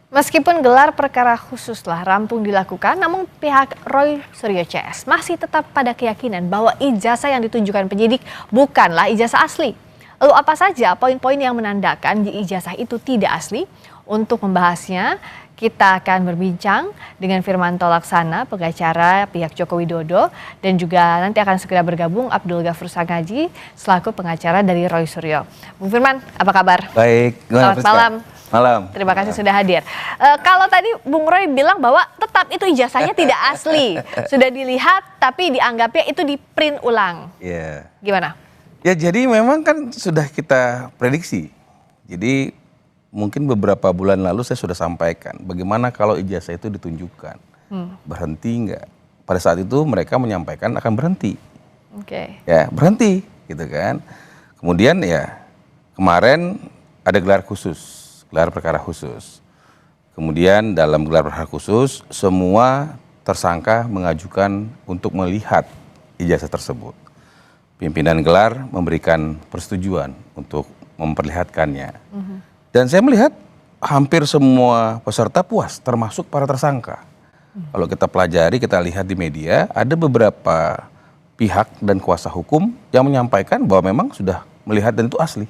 Meskipun gelar perkara khusus telah rampung dilakukan, namun pihak Roy Suryo CS masih tetap pada keyakinan bahwa ijazah yang ditunjukkan penyidik bukanlah ijazah asli. Lalu apa saja poin-poin yang menandakan ijazah itu tidak asli? Untuk membahasnya, kita akan berbincang dengan Firmanto Laksana, pengacara pihak Joko Widodo, dan juga nanti akan segera bergabung Abdul Ghafur Sangaji selaku pengacara dari Roy Suryo. Bung Firman, apa kabar? Baik, selamat malam. Malam. Terima kasih sudah hadir. Kalau tadi Bung Roy bilang bahwa tetap itu ijazahnya tidak asli, sudah dilihat tapi dianggapnya itu di print ulang. Iya. Gimana? Ya jadi memang kan sudah kita prediksi. Jadi mungkin beberapa bulan lalu saya sudah sampaikan bagaimana kalau ijazah itu ditunjukkan. Berhenti enggak? Pada saat itu mereka menyampaikan akan berhenti. Oke. Ya berhenti gitu kan. Kemudian ya kemarin ada gelar khusus. Gelar perkara khusus. Kemudian dalam gelar perkara khusus semua tersangka mengajukan untuk melihat ijazah tersebut. Pimpinan gelar memberikan persetujuan untuk memperlihatkannya. Dan saya melihat hampir semua peserta puas termasuk para tersangka. Kalau kita pelajari, kita lihat di media ada beberapa pihak dan kuasa hukum yang menyampaikan bahwa memang sudah melihat dan itu asli.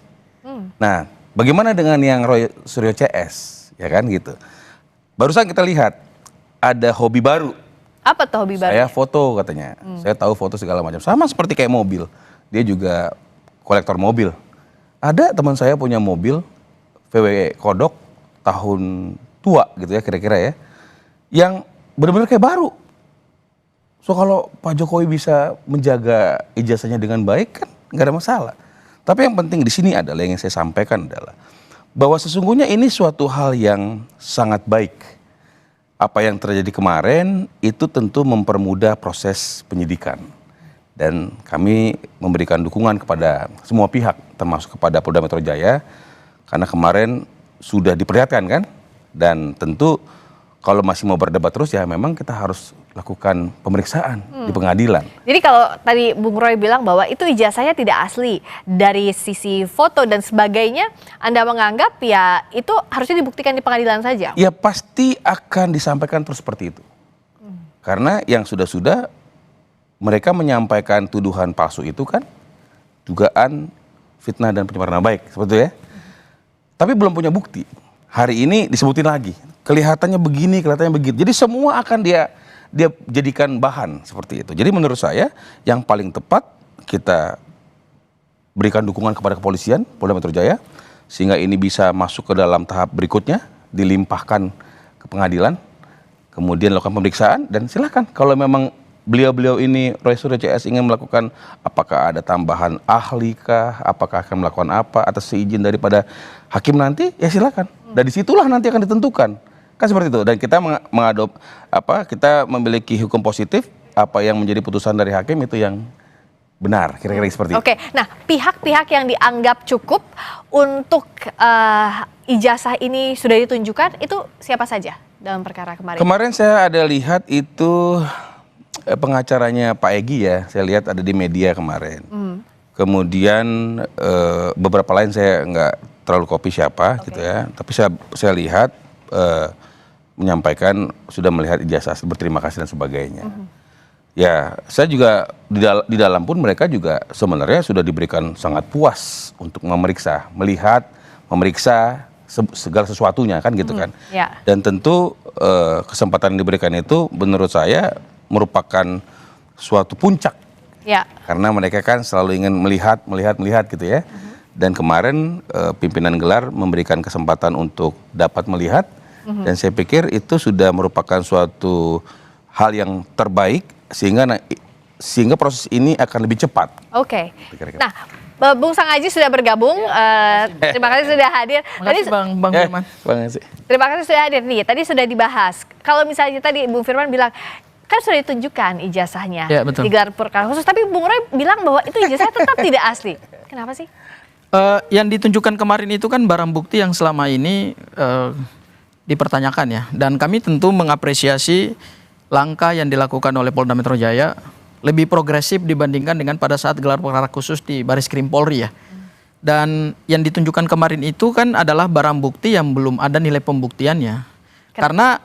Nah, bagaimana dengan yang Roy Suryo CS, ya kan gitu. Barusan kita lihat ada hobi baru. Apa tuh hobi baru? Saya foto katanya. Saya tahu foto segala macam. Sama seperti kayak mobil. Dia juga kolektor mobil. Ada teman saya punya mobil VW Kodok tahun tua gitu ya kira-kira ya. Yang benar-benar kayak baru. So kalau Pak Jokowi bisa menjaga ijazahnya dengan baik kan nggak ada masalah. Tapi yang penting di sini adalah yang saya sampaikan adalah bahwa sesungguhnya ini suatu hal yang sangat baik. Apa yang terjadi kemarin itu tentu mempermudah proses penyidikan. Dan kami memberikan dukungan kepada semua pihak termasuk kepada Polda Metro Jaya karena kemarin sudah diperlihatkan kan. Dan tentu kalau masih mau berdebat terus ya memang kita harus lakukan pemeriksaan di pengadilan. Jadi kalau tadi Bung Roy bilang bahwa itu ijazahnya tidak asli dari sisi foto dan sebagainya, Anda menganggap ya itu harusnya dibuktikan di pengadilan saja? Ya pasti akan disampaikan terus seperti itu. Karena yang sudah-sudah mereka menyampaikan tuduhan palsu itu kan dugaan fitnah dan pencemaran nama baik seperti itu ya. Tapi belum punya bukti. Hari ini disebutin lagi. Kelihatannya begini, kelihatannya begitu. Jadi semua akan dia jadikan bahan seperti itu. Jadi menurut saya yang paling tepat kita berikan dukungan kepada kepolisian Polda Metro Jaya sehingga ini bisa masuk ke dalam tahap berikutnya, dilimpahkan ke pengadilan, kemudian lakukan pemeriksaan dan silakan kalau memang beliau-beliau ini Roy Suryo CS ingin melakukan apakah ada tambahan ahli kah, apakah akan melakukan apa atas seizin daripada hakim nanti ya silakan. Dan disitulah nanti akan ditentukan. Kan seperti itu. Dan kita kita memiliki hukum positif, apa yang menjadi putusan dari hakim itu yang benar, kira-kira seperti itu. Oke, nah pihak-pihak yang dianggap cukup untuk ijazah ini sudah ditunjukkan, itu siapa saja dalam perkara kemarin? Kemarin saya ada lihat itu pengacaranya Pak Egy ya, saya lihat ada di media kemarin. Kemudian beberapa lain saya nggak terlalu copy siapa gitu ya, tapi saya lihat menyampaikan sudah melihat ijazah berterima kasih dan sebagainya. Ya, saya juga di dalam pun mereka juga sebenarnya sudah diberikan sangat puas untuk memeriksa, melihat, memeriksa segala sesuatunya kan gitu kan. Dan tentu kesempatan yang diberikan itu menurut saya merupakan suatu puncak. Karena mereka kan selalu ingin melihat gitu ya. Dan kemarin pimpinan gelar memberikan kesempatan untuk dapat melihat. Dan saya pikir itu sudah merupakan suatu hal yang terbaik sehingga proses ini akan lebih cepat. Oke. Nah, Bung Sangaji sudah bergabung. Terima kasih sudah hadir. Terima kasih Bang Firman. Terima kasih sudah hadir nih. Tadi sudah dibahas. Kalau misalnya tadi Bung Firman bilang kan sudah ditunjukkan ijazahnya di gelar perkara khusus, tapi Bung Roy bilang bahwa itu ijazahnya tetap tidak asli. Kenapa sih? Yang ditunjukkan kemarin itu kan barang bukti yang selama ini dipertanyakan ya. Dan kami tentu mengapresiasi langkah yang dilakukan oleh Polda Metro Jaya lebih progresif dibandingkan dengan pada saat gelar perkara khusus di Bareskrim Polri ya. Dan yang ditunjukkan kemarin itu kan adalah barang bukti yang belum ada nilai pembuktiannya. Karena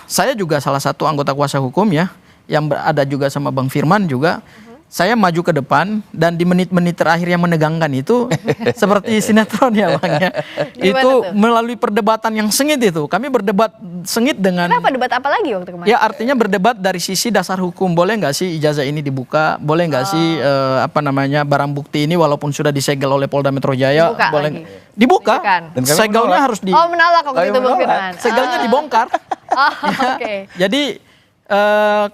saya juga salah satu anggota kuasa hukum ya, yang ada juga sama Bang Firman juga. Saya maju ke depan dan di menit-menit terakhir yang menegangkan itu seperti sinetron ya Bang ya. Itu tuh? melalui perdebatan yang sengit itu. Kami berdebat sengit dengan... Kenapa debat apa lagi waktu kemarin? Ya artinya berdebat dari sisi dasar hukum. Boleh nggak sih ijazah ini dibuka? Boleh nggak sih barang bukti ini walaupun sudah disegel oleh Polda Metro Jaya? Dibuka boleh lagi? dibuka. Tunjukkan. Dan kami Segelnya menolak. harus di... Oh, menolak waktu itu Bang Firman. Segelnya dibongkar. Oh, oke. Jadi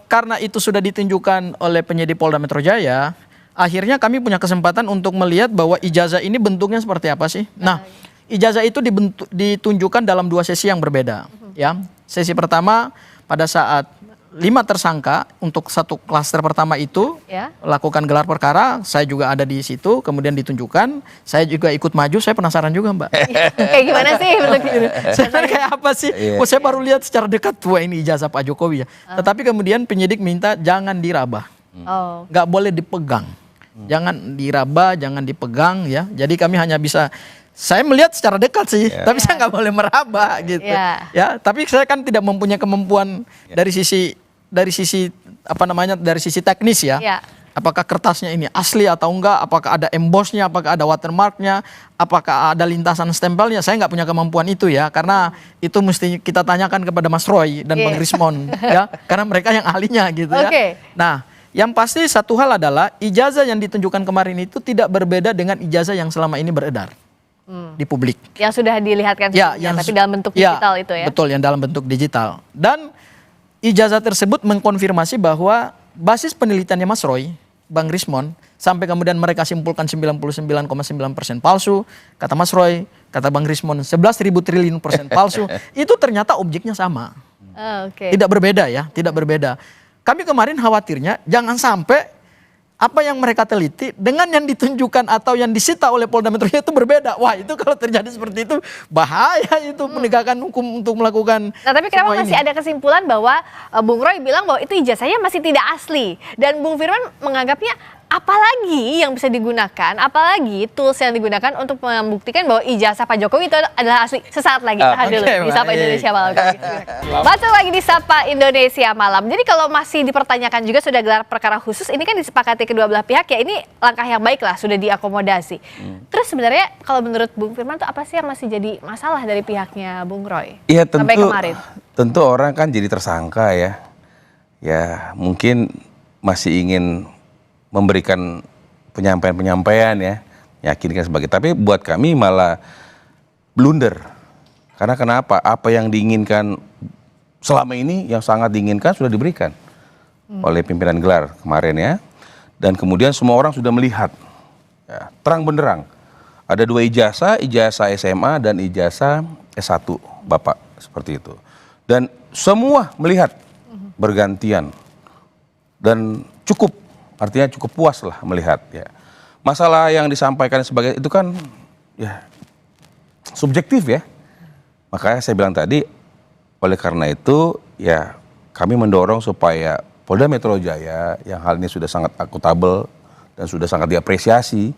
karena itu sudah ditunjukkan oleh penyidik Polda Metro Jaya, akhirnya kami punya kesempatan untuk melihat bahwa ijazah ini bentuknya seperti apa sih. Nah, ijazah itu ditunjukkan dalam 2 sesi yang berbeda. Ya, sesi pertama pada saat 5 tersangka untuk satu klaster pertama itu Ya. lakukan gelar perkara, saya juga ada di situ, kemudian ditunjukkan, saya juga ikut maju, saya penasaran juga Mbak. Kayak gimana sih bentuknya? Sebenarnya kayak apa sih? Iya. Oh, saya baru lihat secara dekat tua ini ijazah Pak Jokowi ya. Tetapi kemudian penyidik minta jangan diraba, Oh. nggak boleh dipegang, jangan diraba, jangan dipegang ya. Jadi kami hanya bisa, saya melihat secara dekat sih, tapi saya nggak boleh meraba gitu. Iya. Ya, tapi saya kan tidak mempunyai kemampuan dari sisi dari sisi teknis ya. Iya. Apakah kertasnya ini asli atau enggak, apakah ada embossnya, apakah ada watermarknya, apakah ada lintasan stempelnya, saya nggak punya kemampuan itu ya, karena itu mesti kita tanyakan kepada Mas Roy dan Iya. Bang Rismon ya, karena mereka yang ahlinya gitu ya. Oke. Nah, yang pasti satu hal adalah ijazah yang ditunjukkan kemarin itu tidak berbeda dengan ijazah yang selama ini beredar di publik. Yang sudah dilihatkan sebelumnya, tapi dalam bentuk digital itu ya. Betul, yang dalam bentuk digital. Dan ijazah tersebut mengkonfirmasi bahwa basis penelitiannya Mas Roy, Bang Rismon, sampai kemudian mereka simpulkan 99,9% palsu, kata Mas Roy, kata Bang Rismon 11.000 triliun persen palsu, itu ternyata objeknya sama. Oh, oke. Tidak berbeda ya, tidak berbeda. Kami kemarin khawatirnya jangan sampai apa yang mereka teliti dengan yang ditunjukkan atau yang disita oleh Polda Metro Jaya itu berbeda. Wah, itu kalau terjadi seperti itu bahaya itu penegakan hukum untuk melakukan. Nah, tapi kenapa semua masih ini. ada kesimpulan bahwa Bung Roy bilang bahwa itu ijazahnya masih tidak asli, dan Bung Firman menganggapnya apalagi yang bisa digunakan, apalagi tools yang digunakan untuk membuktikan bahwa ijazah Pak Jokowi itu adalah asli. Sesaat lagi tahan dulu Oke, di Sapa baik. Indonesia Malam. Masuk lagi di Sapa Indonesia Malam. Jadi kalau masih dipertanyakan juga sudah gelar perkara khusus, ini kan disepakati kedua belah pihak ya, ini langkah yang baik lah, sudah diakomodasi. Terus sebenarnya kalau menurut Bung Firman tuh apa sih yang masih jadi masalah dari pihaknya Bung Roy? Iya Sampai kemarin. tentu orang kan jadi tersangka ya. Ya mungkin masih ingin memberikan penyampaian-penyampaian ya, yakinkan sebagai. Tapi buat kami malah blunder. Karena kenapa? Apa yang diinginkan selama ini, yang sangat diinginkan sudah diberikan oleh pimpinan gelar kemarin ya. Dan kemudian semua orang sudah melihat ya, terang benderang. Ada 2 ijazah, ijazah SMA dan ijazah S1 Bapak, seperti itu. Dan semua melihat bergantian dan cukup, artinya cukup puas lah melihat ya. Masalah yang disampaikan sebagai itu kan ya subjektif ya. Makanya saya bilang tadi, oleh karena itu ya kami mendorong supaya Polda Metro Jaya yang hal ini sudah sangat akuntabel dan sudah sangat diapresiasi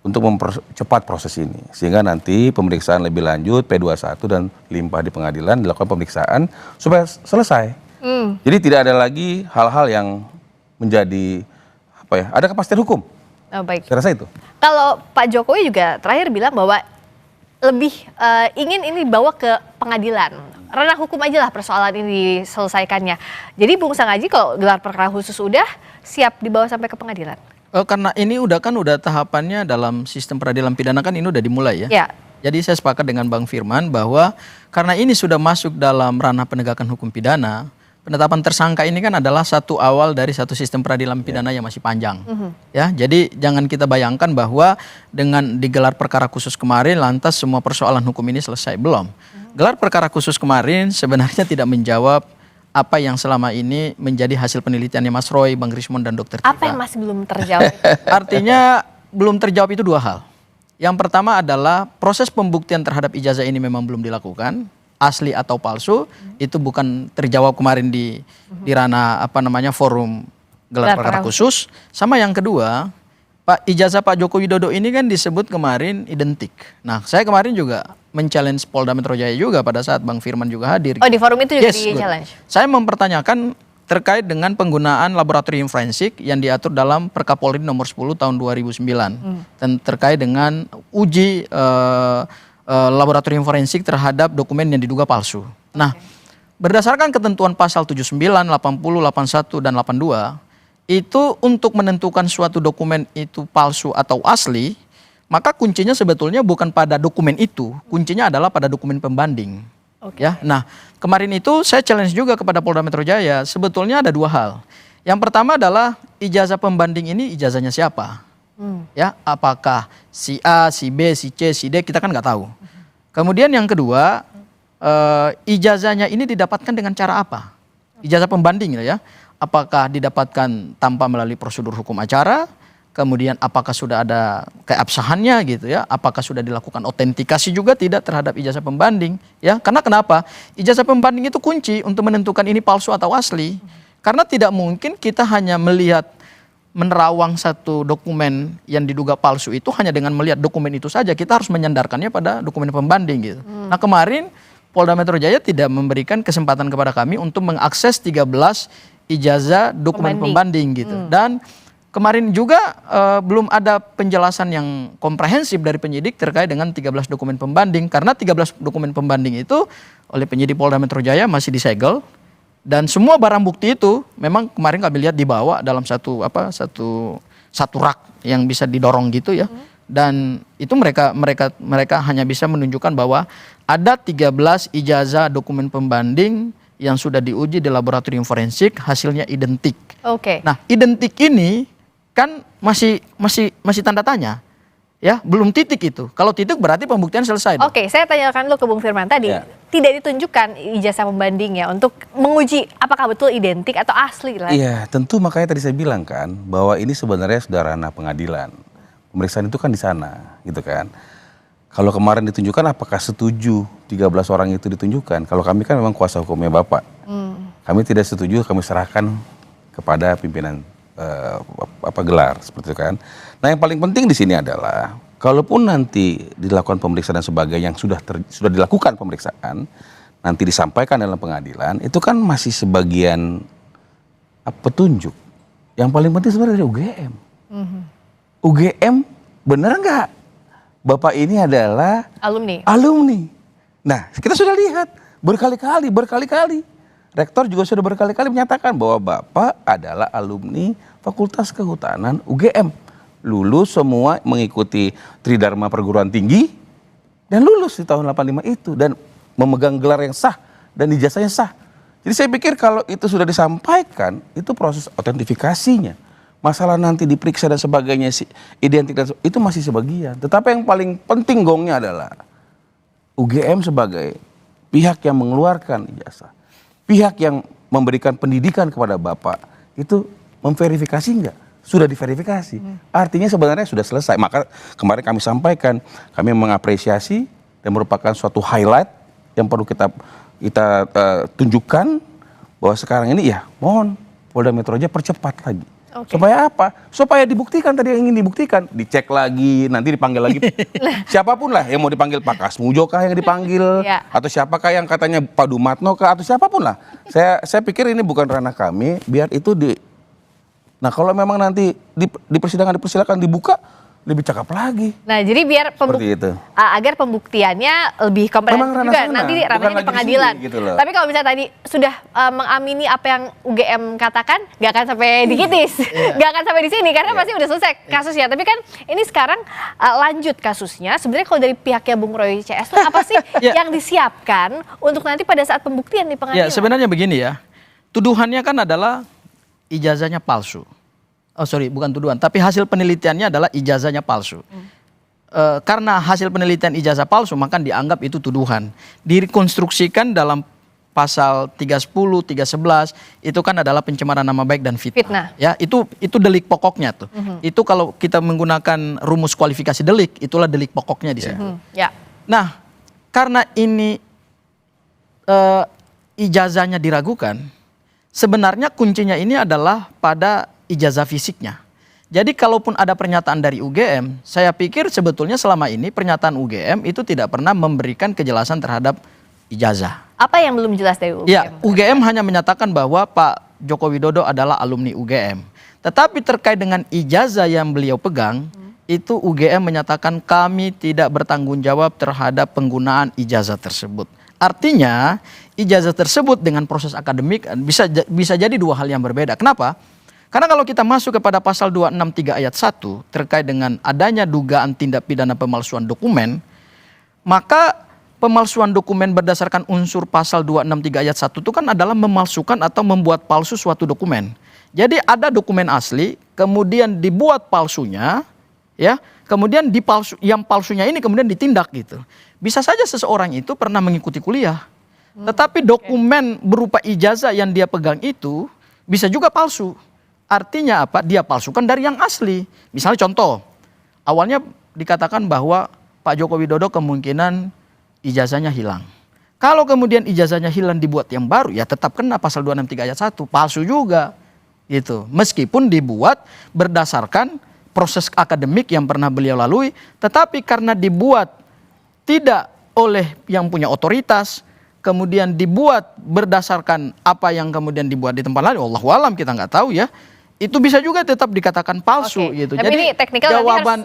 untuk mempercepat proses ini. Sehingga nanti pemeriksaan lebih lanjut P21 dan limpah di pengadilan dilakukan pemeriksaan supaya selesai. Jadi tidak ada lagi hal-hal yang menjadi apa ya, ada kepastian hukum. Oh, baik. Saya rasa itu. Kalau Pak Jokowi juga terakhir bilang bahwa lebih ingin ini bawa ke pengadilan. Ranah hukum aja lah persoalan ini diselesaikannya. Jadi Bung Sangaji kalau gelar perkara khusus udah siap dibawa sampai ke pengadilan. Karena ini udah tahapannya dalam sistem peradilan pidana kan ini udah dimulai ya. Ya. Jadi saya sepakat dengan Bang Firman bahwa karena ini sudah masuk dalam ranah penegakan hukum pidana, penetapan tersangka ini kan adalah satu awal dari satu sistem peradilan pidana yang masih panjang. Ya, jadi jangan kita bayangkan bahwa dengan digelar perkara khusus kemarin lantas semua persoalan hukum ini selesai, belum. Gelar perkara khusus kemarin sebenarnya tidak menjawab apa yang selama ini menjadi hasil penelitiannya Mas Roy, Bang Rismon dan Dr. Tika. Apa yang masih belum terjawab? Artinya belum terjawab itu 2 hal. Yang pertama adalah proses pembuktian terhadap ijazah ini memang belum dilakukan, asli atau palsu, itu bukan terjawab kemarin di ranah forum gelar perkara khusus. Sama yang kedua, ijazah Pak Joko Widodo ini kan disebut kemarin identik. Nah, saya kemarin juga men-challenge Polda Metro Jaya juga pada saat Bang Firman juga hadir. Oh, di forum itu juga Yes, good. di-challenge? Saya mempertanyakan terkait dengan penggunaan laboratorium forensik yang diatur dalam Perkapolri nomor 10 tahun 2009 dan terkait dengan uji laboratorium forensik terhadap dokumen yang diduga palsu. Nah, berdasarkan ketentuan pasal 79, 80, 81 dan 82 itu untuk menentukan suatu dokumen itu palsu atau asli, maka kuncinya sebetulnya bukan pada dokumen itu, kuncinya adalah pada dokumen pembanding. Ya, nah kemarin itu saya challenge juga kepada Polda Metro Jaya. Sebetulnya ada dua hal. Yang pertama adalah ijazah pembanding ini ijazahnya siapa? Ya, apakah si A, si B, si C, si D, kita kan nggak tahu. Kemudian yang kedua, ijazahnya ini didapatkan dengan cara apa? Ijazah pembanding ya. Apakah didapatkan tanpa melalui prosedur hukum acara, kemudian apakah sudah ada keabsahannya gitu ya, apakah sudah dilakukan autentikasi juga tidak terhadap ijazah pembanding ya, karena kenapa? Ijazah pembanding itu kunci untuk menentukan ini palsu atau asli, karena tidak mungkin kita hanya melihat menerawang satu dokumen yang diduga palsu itu hanya dengan melihat dokumen itu saja, kita harus menyandarkannya pada dokumen pembanding gitu. Nah kemarin Polda Metro Jaya tidak memberikan kesempatan kepada kami untuk mengakses 13 ijazah dokumen pembanding gitu. Dan kemarin juga belum ada penjelasan yang komprehensif dari penyidik terkait dengan 13 dokumen pembanding, karena 13 dokumen pembanding itu oleh penyidik Polda Metro Jaya masih disegel, dan semua barang bukti itu memang kemarin kami lihat dibawa dalam satu rak yang bisa didorong gitu ya. Dan itu mereka hanya bisa menunjukkan bahwa ada 13 ijazah dokumen pembanding yang sudah diuji di laboratorium forensik, hasilnya identik. Oke. Nah, identik ini kan masih tanda tanya. Ya, belum titik itu. Kalau titik berarti pembuktian selesai. Oke, saya tanyakan dulu ke Bung Firman tadi. Ya. Tidak ditunjukkan ijazah pembandingnya untuk menguji apakah betul identik atau asli lah. Iya, tentu makanya tadi saya bilang kan bahwa ini sebenarnya sudah ranah pengadilan. Pemeriksaan itu kan di sana, gitu kan. Kalau kemarin ditunjukkan, apakah setuju 13 orang itu ditunjukkan? Kalau kami kan memang kuasa hukumnya Bapak. Kami tidak setuju, kami serahkan kepada pimpinan gelar seperti itu kan. Nah, yang paling penting di sini adalah kalaupun nanti dilakukan pemeriksaan dan sebagainya yang sudah dilakukan pemeriksaan, nanti disampaikan dalam pengadilan, itu kan masih sebagian petunjuk. Yang paling penting sebenarnya dari UGM. UGM benar nggak Bapak ini adalah alumni. Nah, kita sudah lihat berkali-kali. Rektor juga sudah berkali-kali menyatakan bahwa Bapak adalah alumni Fakultas Kehutanan UGM. Lulus semua mengikuti Tridharma Perguruan Tinggi dan lulus di tahun 85 itu dan memegang gelar yang sah dan ijazahnya sah. Jadi saya pikir kalau itu sudah disampaikan, itu proses autentifikasinya. Masalah nanti diperiksa dan sebagainya, identik dan itu masih sebagian. Tetapi yang paling penting gongnya adalah UGM sebagai pihak yang mengeluarkan ijazah, pihak yang memberikan pendidikan kepada Bapak, itu memverifikasi enggak? Sudah diverifikasi. Artinya sebenarnya sudah selesai. Maka kemarin kami sampaikan, kami mengapresiasi dan merupakan suatu highlight yang perlu kita tunjukkan bahwa sekarang ini ya mohon Polda Metro Jaya percepat lagi. Supaya apa? Supaya dibuktikan tadi yang ingin dibuktikan. Dicek lagi, nanti dipanggil lagi. Siapapun lah yang mau dipanggil, Pak Kasmujo kah yang dipanggil, atau siapakah yang katanya Pak Dumatno kah, atau siapapun lah. Saya pikir ini bukan ranah kami, biar itu Nah kalau memang nanti di persidangan dipersilakan dibuka, lebih cakep lagi. Nah jadi biar agar pembuktiannya lebih komprehensif juga nanti ranahnya di pengadilan. Sini, gitu loh. Tapi kalau misalnya tadi sudah mengamini apa yang UGM katakan, nggak akan sampai di Kitis, nggak akan sampai di sini karena pasti udah selesai kasusnya. Tapi kan ini sekarang lanjut kasusnya. Sebenarnya kalau dari pihaknya Bung Roy CS apa sih yang disiapkan untuk nanti pada saat pembuktian di pengadilan? Ya sebenarnya begini ya, tuduhannya kan adalah ijazahnya palsu. Oh sorry, bukan tuduhan, tapi hasil penelitiannya adalah ijazahnya palsu. Karena hasil penelitian ijazah palsu, maka dianggap itu tuduhan. Direkonstruksikan dalam pasal 310, 311, itu kan adalah pencemaran nama baik dan fitnah. Ya, itu delik pokoknya tuh. Itu kalau kita menggunakan rumus kualifikasi delik, itulah delik pokoknya di situ. Nah, karena ini ijazahnya diragukan, sebenarnya kuncinya ini adalah pada ijazah fisiknya. Jadi kalaupun ada pernyataan dari UGM, saya pikir sebetulnya selama ini pernyataan UGM itu tidak pernah memberikan kejelasan terhadap ijazah. Apa yang belum jelas dari UGM? Ya, UGM hanya menyatakan bahwa Pak Joko Widodo adalah alumni UGM. Tetapi terkait dengan ijazah yang beliau pegang, itu UGM menyatakan kami tidak bertanggung jawab terhadap penggunaan ijazah tersebut. Artinya, ijazah tersebut dengan proses akademik bisa jadi dua hal yang berbeda. Kenapa? Karena kalau kita masuk kepada pasal 263 ayat 1 terkait dengan adanya dugaan tindak pidana pemalsuan dokumen, maka pemalsuan dokumen berdasarkan unsur pasal 263 ayat 1 itu kan adalah memalsukan atau membuat palsu suatu dokumen. Jadi ada dokumen asli, kemudian dibuat palsunya, ya, kemudian yang palsunya ini kemudian ditindak gitu. Bisa saja seseorang itu pernah mengikuti kuliah, tetapi dokumen berupa ijazah yang dia pegang itu bisa juga palsu. Artinya apa? Dia palsukan dari yang asli. Misalnya contoh, awalnya dikatakan bahwa Pak Joko Widodo kemungkinan ijazahnya hilang. Kalau kemudian ijazahnya hilang dibuat yang baru, ya tetap kena pasal 263 ayat 1, palsu juga. Gitu. Meskipun dibuat berdasarkan proses akademik yang pernah beliau lalui, tetapi karena dibuat tidak oleh yang punya otoritas, kemudian dibuat berdasarkan apa yang kemudian dibuat di tempat lain, wallahu alam kita nggak tahu ya. Itu bisa juga tetap dikatakan palsu gitu. Tapi Jadi ini teknikal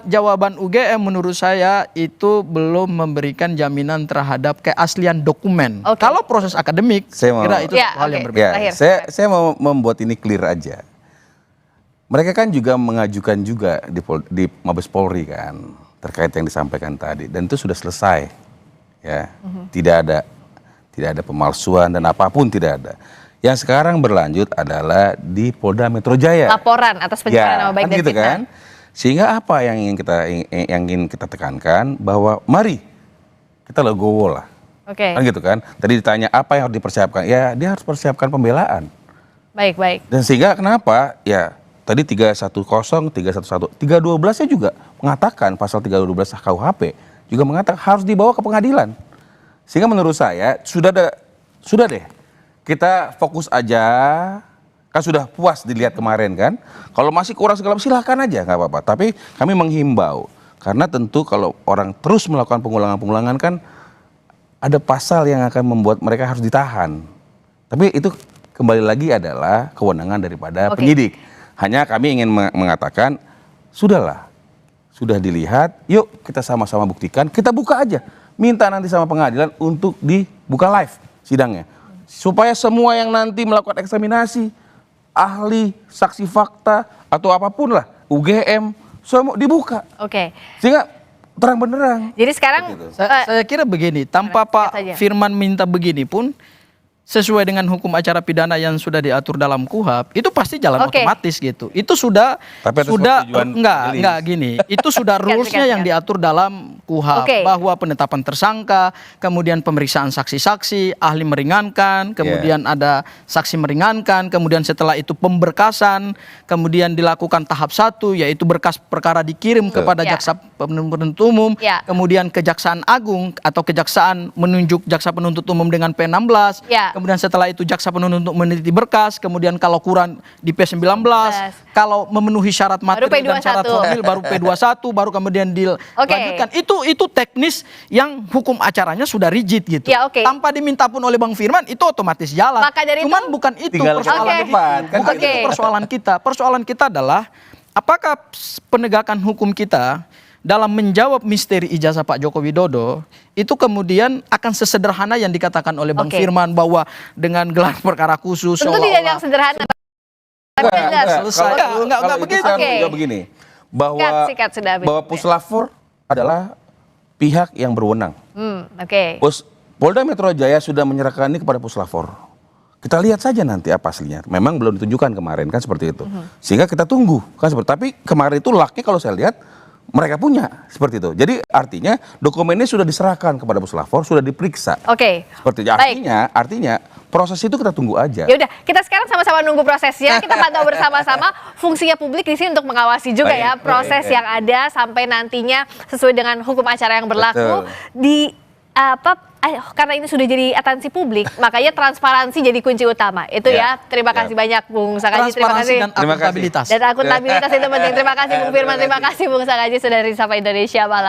jawaban UGM menurut saya itu belum memberikan jaminan terhadap keaslian dokumen. Kalau proses akademik, kira itu hal yang berbeda. Ya, saya mau membuat ini clear aja. Mereka kan juga mengajukan juga di Mabes Polri kan terkait yang disampaikan tadi, dan itu sudah selesai, ya. Tidak ada pemalsuan dan apapun tidak ada. Yang sekarang berlanjut adalah di Polda Metro Jaya. Laporan atas pencemaran nama baik kan dan gitu fitnah. kan. Sehingga apa yang ingin kita tekankan bahwa mari kita legowo lah. Kan gitu kan. Tadi ditanya apa yang harus dipersiapkan? Ya dia harus persiapkan pembelaan. Baik. Dan sehingga kenapa? Ya tadi 310, 311, 312-nya juga mengatakan pasal 312 KUHP juga mengatakan harus dibawa ke pengadilan. Sehingga menurut saya sudah deh. Kita fokus aja, kan sudah puas dilihat kemarin kan. Kalau masih kurang segala silahkan aja, nggak apa-apa. Tapi kami menghimbau, karena tentu kalau orang terus melakukan pengulangan-pengulangan kan ada pasal yang akan membuat mereka harus ditahan. Tapi itu kembali lagi adalah kewenangan daripada penyidik. Hanya kami ingin mengatakan, sudahlah, sudah dilihat, yuk kita sama-sama buktikan, kita buka aja. Minta nanti sama pengadilan untuk dibuka live sidangnya. Supaya semua yang nanti melakukan eksaminasi, ahli, saksi fakta, atau apapun lah, UGM, semua dibuka. Sehingga terang benderang. Jadi sekarang saya kira begini, tanpa Pak Firman minta begini pun, sesuai dengan hukum acara pidana yang sudah diatur dalam KUHP, itu pasti jalan otomatis gitu. Itu sudah enggak gini. Itu sudah rulesnya yang diatur dalam KUHP bahwa penetapan tersangka, kemudian pemeriksaan saksi-saksi, ahli meringankan, kemudian ada saksi meringankan, kemudian setelah itu pemberkasan, kemudian dilakukan tahap 1 yaitu berkas perkara dikirim kepada jaksa penuntut umum, kemudian Kejaksaan Agung atau Kejaksaan menunjuk jaksa penuntut umum dengan P16. Kemudian setelah itu jaksa penuntut meneliti berkas, kemudian kalau kurang di P19, kalau memenuhi syarat materi dan syarat formil baru P21, baru kemudian dilanjutkan. Itu teknis yang hukum acaranya sudah rigid gitu. Tanpa diminta pun oleh Bang Firman itu otomatis jalan. Cuman bukan itu persoalan kita. Persoalan kita adalah apakah penegakan hukum kita dalam menjawab misteri ijazah Pak Joko Widodo itu kemudian akan sesederhana yang dikatakan oleh Bang Firman bahwa dengan gelar perkara khusus tentu tidak yang sederhana. Enggak begitu. Begini, bahwa Puslapfor adalah pihak yang berwenang. Polda Metro Jaya sudah menyerahkan ini kepada Puslapfor. Kita lihat saja nanti apa aslinya. Memang belum ditunjukkan kemarin kan seperti itu. Sehingga kita tunggu kan seperti. Tapi kemarin itu lucknya kalau saya lihat mereka punya seperti itu. Jadi artinya dokumennya sudah diserahkan kepada Puslapfor, sudah diperiksa. Seperti itu. Artinya proses itu kita tunggu aja. Ya udah, kita sekarang sama-sama nunggu prosesnya. Kita pantau bersama-sama. Fungsinya publik di sini untuk mengawasi juga proses yang ada sampai nantinya sesuai dengan hukum acara yang berlaku. karena ini sudah jadi atensi publik, makanya transparansi jadi kunci utama. Itu ya. Terima kasih banyak Bung Sakaji. Terima Transparansi kasih. dan akuntabilitas. Dan akuntabilitas itu penting. Terima kasih Bung Firman. Terima kasih Bung Sakaji sudah dari Sapa Indonesia malam.